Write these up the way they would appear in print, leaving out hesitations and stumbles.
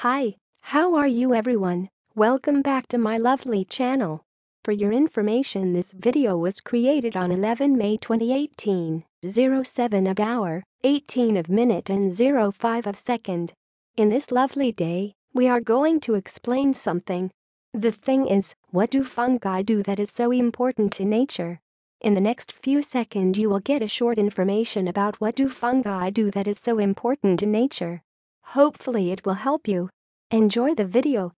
Hi, how are you everyone? Welcome back to my lovely channel. For your information, this video was created on 11 May 2018, 07 of hour, 18 of minute and 05 of second. In this lovely day, we are going to explain something. The thing is, what do fungi do that is so important to nature? In the next few seconds you will get a short information about what do fungi do that is so important to nature. Hopefully it will help you. Enjoy the video.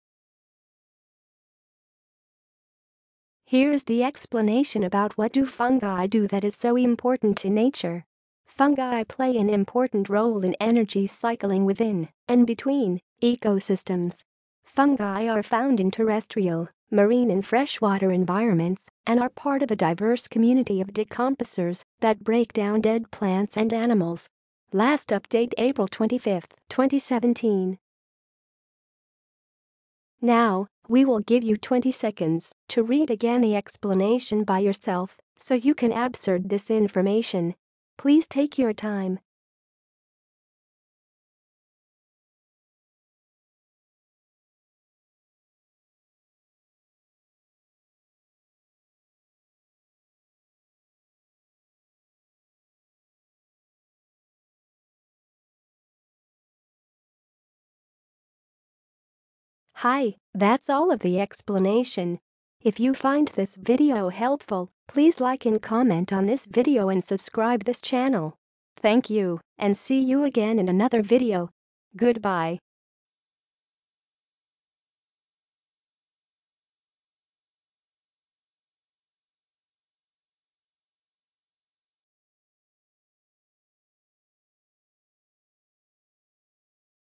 Here's the explanation about what do fungi do that is so important to nature. Fungi play an important role in energy cycling within and between ecosystems. Fungi are found in terrestrial, marine and freshwater environments and are part of a diverse community of decomposers that break down dead plants and animals. Last update April 25, 2017. Now, we will give you 20 seconds to read again the explanation by yourself so you can absorb this information. Please take your time. Hi, that's all of the explanation. If you find this video helpful, please like and comment on this video and subscribe this channel. Thank you, and see you again in another video. Goodbye.